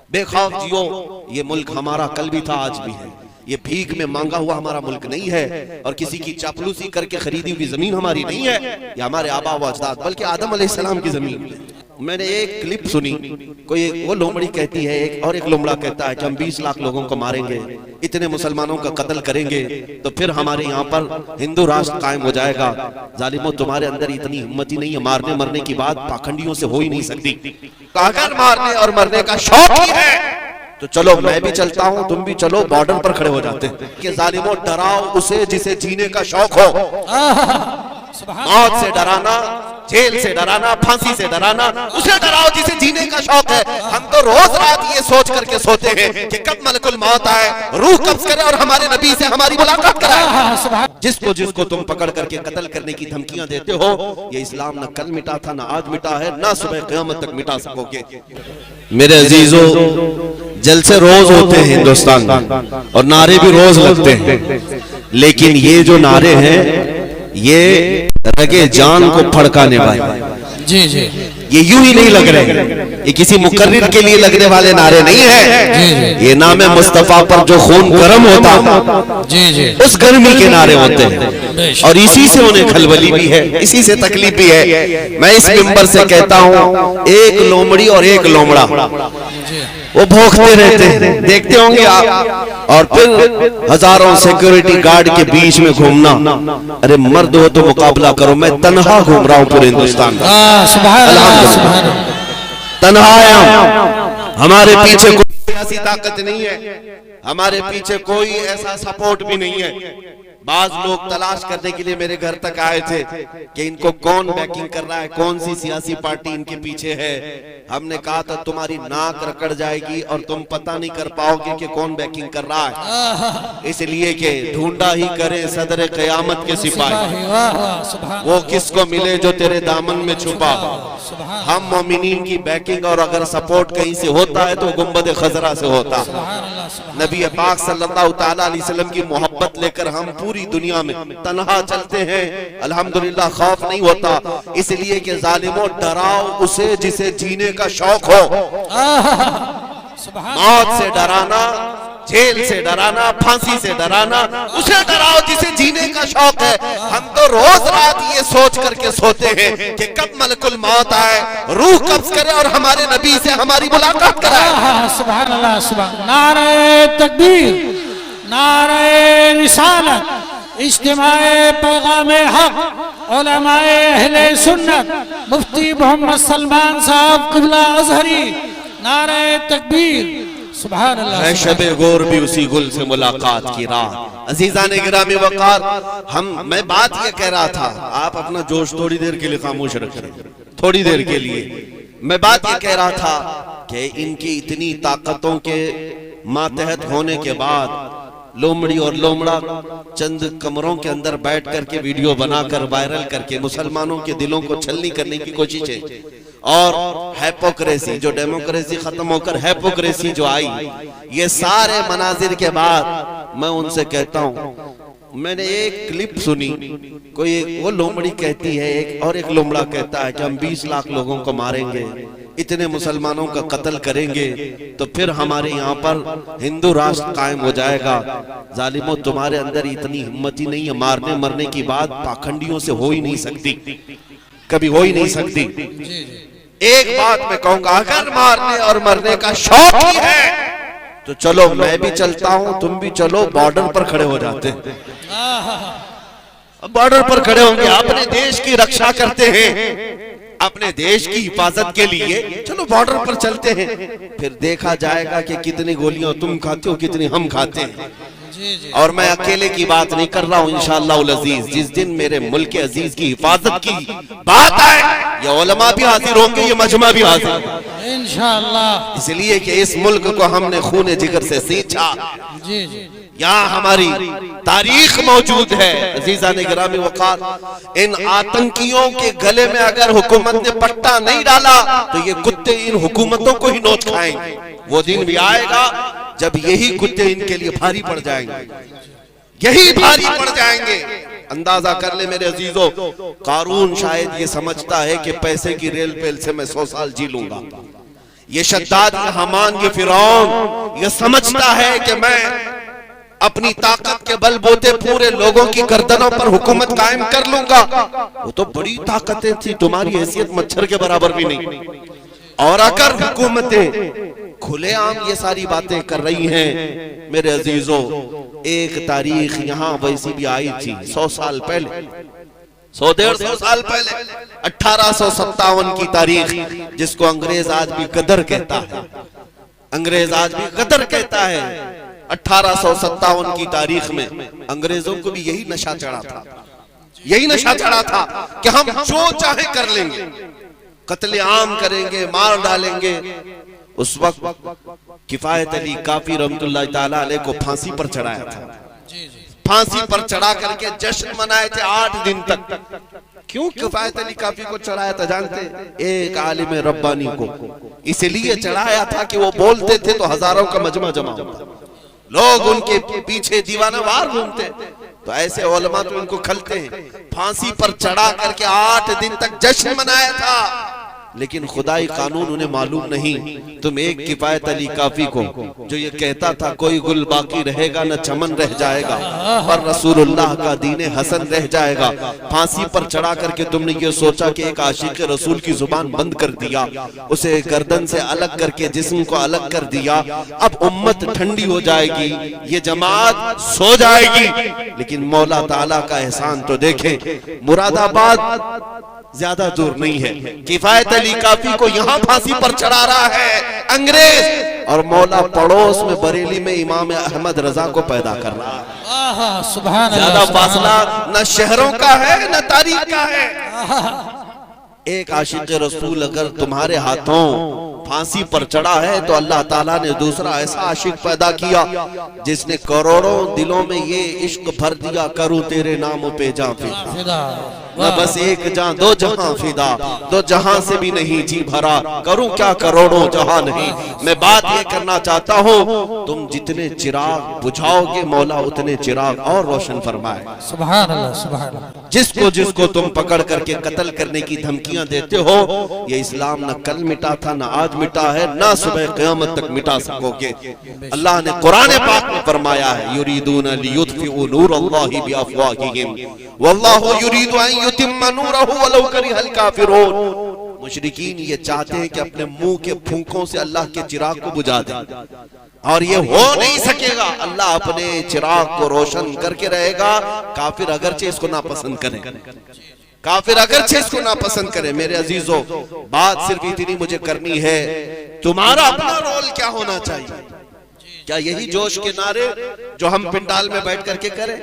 बेखौफ जियो। ये मुल्क हमारा कल भी था, आज भी है। ये भीख में मांगा हुआ हमारा मुल्क नहीं है और किसी की चापलूसी करके खरीदी हुई जमीन हमारी नहीं है। ये हमारे आबा व अजदाद बल्कि आदम अलैहिस्सलाम की जमीन है। मैंने एक क्लिप सुनी, कोई वो लोमड़ी कहती है एक और एक लोमड़ा कहता है कि हम 20 लाख लोगों को मारेंगे, इतने मुसलमानों का कत्ल करेंगे तो फिर हमारे यहाँ पर हिंदू राष्ट्र कायम हो जाएगा। जालिमों, तुम्हारे अंदर इतनी हिम्मत ही नहीं है। मारने मरने की बात पाखंडियों से हो ही नहीं सकती। अगर मारने और मरने का शौक ही है तो चलो मैं भी चलता हूँ, तुम भी चलो, बॉर्डर पर खड़े हो जाते हैं कि जालिमों डराओ उसे जिसे जीने का शौक हो। मौत से डराना, जेल से डराना, फांसी से डराना, उसे डराओ जिसे जीने का शौक है। हम तो रोज रात ये सोच करके सोते हैं कि कब मलकुल मौत आए, रूह कब्ज करे और हमारे नबी से हमारी मुलाकात कराए। जिसको जिसको तुम पकड़ करके कत्ल करने की धमकियां देते हो, ये इस्लाम न कल मिटा था, न आज मिटा है, न सुबह क़यामत तक मिटा सकोगे। मेरे अजीजों, जलसे रोज होते हैं हिंदुस्तान में और नारे भी रोज लगते हैं, लेकिन ये जो नारे हैं ये रगे जान को फड़काने वाले जी जी, ये यूं ही नहीं लग रहे, ये किसी मुकर्रिर के लिए लगने वाले नारे नहीं है। ये नाम मुस्तफा पर जो खून गर्म होता जी जी, उस गर्मी के नारे होते हैं और इसी से उन्हें खलबली भी है, इसी से तकलीफ भी है। मैं इस मिंबर से कहता हूँ, एक लोमड़ी और एक लोमड़ा वो भौंकते रहते हैं, देखते होंगे आप, और फिर हजारों सिक्योरिटी गार्ड के बीच में घूमना। अरे मर्द हो तो मुकाबला करो। मैं तन्हा घूम रहा हूँ पूरे हिंदुस्तान में, तन्हा आया हूं। हमारे पीछे कोई ऐसी ताकत नहीं है, हमारे पीछे कोई ऐसा सपोर्ट भी नहीं है। बाज लोग तलाश करने के लिए मेरे घर तक आए थे कि इनको कौन बैकिंग कर रहा है, कौन सी सियासी पार्टी इनके पीछे है। हमने कहा था तुम्हारी नाक रकड़ जाएगी और तुम पता नहीं कर पाओगे कि कौन बैकिंग कर रहा है, इसलिए कि ढूंढा ही करे सदर क़यामत के सिपाही, वो किसको मिले जो तेरे दामन में छुपा। हम मोमिनीन की बैकिंग और अगर सपोर्ट कहीं से होता है तो गुंबद खजरा से होता। नबी पाक सल्लल्लाहु तआला अलैहि वसल्लम की मोहब्बत लेकर हम पूरी दुनिया में तन्हा चलते हैं, अल्हम्दुलिल्लाह खौफ नहीं होता, इसलिए कि जालिमों डराओ उसे जिसे जीने का शौक हो। मौत से डराना, जेल से डराना, फांसी से डराना, उसे डराओ जिसे जीने का शौक है। हम तो रोज रात ये सोच करके सोते हैं कि कब मलकुल मौत आए, रूह कब्ज करे और हमारे नबी से हमारी मुलाकात कराए। सुभान अल्लाह, सुभान। नारे तकबीर, नारे रिसालत, इज्तिमाए पैगामे हक, उलमाए अहले सुन्नत, मुफ्ती मोहम्मद सलमान साहब क़िबला अज़हरी, नारे तकबीर। सुभान अल्लाह। शबे गौर भी उसी गुल से मुलाकात की रात। अजीज़ान गिरामी वक़ार, मैं बात ये कह रहा था, आप अपना जोश थोड़ी देर के लिए खामोश रखें, थोड़ी देर के लिए। मैं बात ये कह रहा था कि इनकी इतनी ताकतों के मातहत होने के बाद लोमड़ी और लोमड़ा चंद कमरों के अंदर बैठ करके वीडियो बनाकर वायरल करके मुसलमानों के दिलों को छलनी करने की कोशिश है। और हैपोक्रेसी, जो डेमोक्रेसी खत्म होकर हैपोक्रेसी जो आई, ये सारे मनाजिर के बाद मैं उनसे कहता हूँ, मैंने एक क्लिप सुनी, कोई वो लोमड़ी कहती है एक और एक लोमड़ा कहता है कि हम 20 लाख लोगों को मारेंगे, इतने मुसलमानों का कत्ल करेंगे तो फिर हमारे यहाँ पर हिंदू राष्ट्र कायम हो जाएगा। जालिमों, तुम्हारे अंदर इतनी हिम्मत ही नहीं है। मारने मरने की बात पाखंडियों से हो ही नहीं सकती, कभी हो ही नहीं सकती। एक बात मैं कहूंगा, अगर मारने और मरने का शौक ही है तो चलो मैं भी चलता हूं, तुम भी चलो, बॉर्डर पर खड़े हो जाते हैं। बॉर्डर पर खड़े होंगे, अपने देश की रक्षा करते हैं, अपने देश की हिफाजत के लिए चलो बॉर्डर पर चलते हैं, फिर देखा जाएगा कि कितनी गोलियां तुम खाते हो, कितनी हम खाते हैं। और मैं अकेले की बात नहीं कर रहा हूँ, इंशाअल्लाह उल अजीज, जिस दिन मेरे मुल्क अजीज की हिफाजत की बात आए, ये उलमा भी हाजिर होंगे, ये मजमा भी हाजिर इंशाअल्लाह, इसलिए कि इस मुल्क को हमने खून जिगर से सींचा। जी जी, यहाँ हमारी तारीख मौजूद है। अजीज़ान गिरामी वक़ार, इन आतंकियों के गले में अगर हुकूमत ने पट्टा नहीं डाला तो ये कुत्ते इन हुकूमतों को ही नोच खाएंगे। वो दिन भी आएगा जब यही कुत्ते इनके लिए भारी पड़ जाएंगे, यही भारी पड़ जाएंगे। अंदाजा कर ले मेरे अजीजों, कारून शायद ये समझता है कि पैसे की रेल पेल से मैं 100 साल जी लूंगा, ये शद्दाद, ये हमान, ये फिरौन, ये समझता है कि मैं अपनी ताकत के बलबूते पूरे लोगों की गर्दनों पर हुकूमत कायम कर लूंगा। वो तो बड़ी ताकतें थी, तुम्हारी हैसियत मच्छर के बराबर भी नहीं। और अगर हुकूमतें खुलेआम ये सारी बातें कर रही हैं, मेरे अजीजों, एक तारीख यहाँ वैसी भी आई थी 100 साल पहले, 100-150 साल पहले, 1857 की तारीख, जिसको अंग्रेज आज भी गदर कहता है। अंग्रेज आज भी गदर कहता है। 1857 की तारीख में अंग्रेजों को भी यही नशा चढ़ा था, यही नशा चढ़ा था कि हम जो चाहे कर लेंगे, कत्ले आम करेंगे, मार डालेंगे। उस वक्त किफायत अली काफी रहमतुल्लाह ताला अलैह को फांसी पर चढ़ाया था। फांसी पर चढ़ा करके जश्न मनाए थे 8 दिन तक। क्यों किफायत अली काफी को चढ़ाया था जानते? एक आलिम रब्बानी को इसलिए चढ़ाया था कि वो बोलते थे तो हजारों का मजमा जमा होता, लोग उनके पीछे दीवाना वार घूमते। तो ऐसे उलमा तो उनको खलते हैं। फांसी पर चढ़ा करके 8 दिन तक जश्न मनाया था, लेकिन खुदाई कानून उन्हें मालूम नहीं। तुम एक किफायत अली काफी को जो ये कहता था कोई गुल बाकी रहेगा न चमन रह जाएगा, पर रसूलुल्लाह का दीने हसन रह जाएगा, फांसी पर चढ़ा करके तुमने ये सोचा कि एक आशिक रसूल की जुबान बंद कर दिया, उसे गर्दन से अलग करके जिस्म को अलग कर दिया। अब उम्मत ठंडी हो जाएगी, ये जमात सो जाएगी। लेकिन मौला ताला का एहसान तो देखें, मुरादाबाद ज्यादा दूर नहीं है। किफायत अली काफी को यहाँ फांसी पर चढ़ा रहा है अंग्रेज, और मौला पड़ोस में बरेली में इमाम अहमद रजा को पैदा कर रहा है। सुभान अल्लाह, ज्यादा फासला न शहरों का है न तारीख का है। एक आशिक रसूल अगर तुम्हारे हाथों फांसी पर चढ़ा है तो अल्लाह ताला ने दूसरा ऐसा आशिक पैदा किया जिसने करोड़ों दिलों में ये इश्क भर दिया, करूं तेरे नाम पे जां फिदा, न बस एक जां दो जहां फिदा, दो जहां से भी नहीं जी भरा, करूं क्या करोड़ों जहां नहीं। मैं बात ये करना चाहता हूँ, तुम जितने चिराग बुझाओगे मौला उतने चिराग और रोशन फरमाए। सुभान अल्लाह, सुभान अल्लाह। जिसको जिसको तुम पकड़ करके कत्ल करने की धमकियां देते हो, ये इस्लाम न कल मिटा था, न आज मिटा है, ना सुबह क़यामत तक मिटा सकोगे। अल्लाह ने कुरान पाक में फरमाया है, युरीदून लियुत्फिउ नूरल्लाहि बिअफ़वाहिहिम वल्लाहु युरीदु अन युतिम्मा नूरहु वलौ करिहल काफिरून। मुशरिकीन ये चाहते हैं कि अपने मुंह के फूंकों से अल्लाह के चिराग को बुझा दें, और ये हो नहीं सकेगा। अल्लाह अपने चिराग को रोशन करके रहेगा, काफिर अगरचे इसको नापसंद करें, काफिर अगरचे इसको नापसंद करें। मेरे अजीजों, बात सिर्फ इतनी मुझे करनी है, तुम्हारा अपना रोल क्या होना चाहिए? क्या यही जोश के नारे जो हम पिंडाल में बैठ करके करें?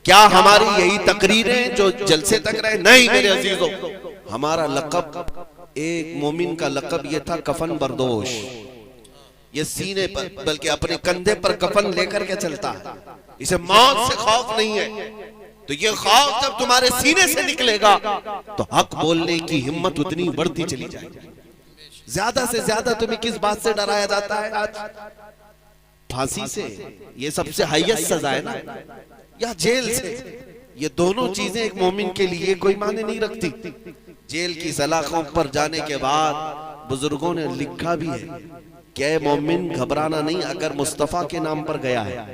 क्या हमारी यही तकरीरें जो जलसे तक रहे? नहीं मेरे अजीजों, हमारा लक़ब, एक मोमिन का लक़ब ये था कफन बरदोश। ये सीने पर बल्कि अपने कंधे पर कफन लेकर के चलता है, इसे मौत से खौफ नहीं है। तो ये खौफ जब तुम्हारे सीने से निकलेगा तो हक बोलने की हिम्मत उतनी बढ़ती चली जाएगी। ज्यादा से ज्यादा तुम्हें किस बात से डराया जाता है आज? फांसी से, ये सबसे हाईएस्ट सजा है ना, या जेल से? ये दोनों चीजें एक मोमिन के लिए कोई माने नहीं रखती। जेल की सलाखों पर जाने के बाद बुजुर्गों ने लिखा भी है कि मोमिन घबराना नहीं, अगर मुस्तफा के नाम पर गया है,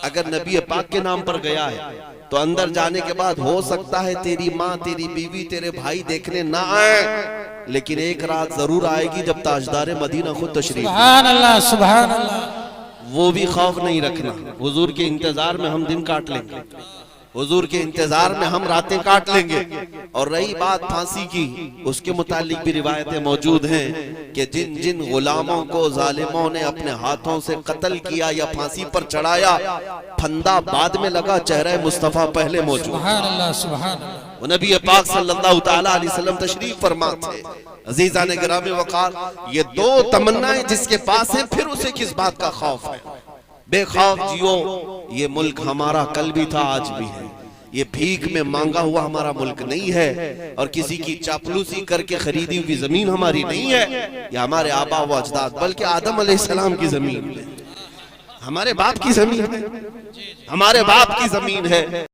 अगर नबी पाक के नाम पर गया है, तो अंदर जाने के बाद हो सकता है तेरी माँ, तेरी बीवी, तेरे भाई देखने ना आए, लेकिन एक रात जरूर आएगी जब ताजदार मदीना खुद तशरीफ। सुभान अल्लाह, सुभान अल्लाह। वो भी खौफ नहीं रखना। हुजूर के इंतजार में हम दिन काट लेंगे, हुजूर के इंतजार में हम रातें काट लेंगे। और रही बात फांसी की, उसके मुतालिक भी रिवायतें मौजूद हैं कि जिन जिन गुलामों को जालिमों ने अपने हाथों से कत्ल किया या फांसी पर चढ़ाया, फंदा बाद में लगा, चेहरा मुस्तफा पहले मौजूद। सुभान अल्लाह, सुभान अल्लाह। वो नबी पाक सल्लल्लाहु ताला अलैहि वसल्लम तशरीफ फरमा थे। अजीज़ान गिरामी वक़ार, ये दो तमन्नाएं जिसके पास है, फिर उसे किस बात का खौफ है? बेखौफ जियो। ये मुल्क हमारा कल भी था, आज भी है। ये भीख में मांगा हुआ हमारा मुल्क नहीं है, और किसी की चापलूसी करके खरीदी हुई जमीन हमारी नहीं है। ये हमारे आबा व अजदाद, बल्कि आदम अलैहिस्सलाम की जमीन है, हमारे बाप की जमीन है, हमारे बाप की जमीन है।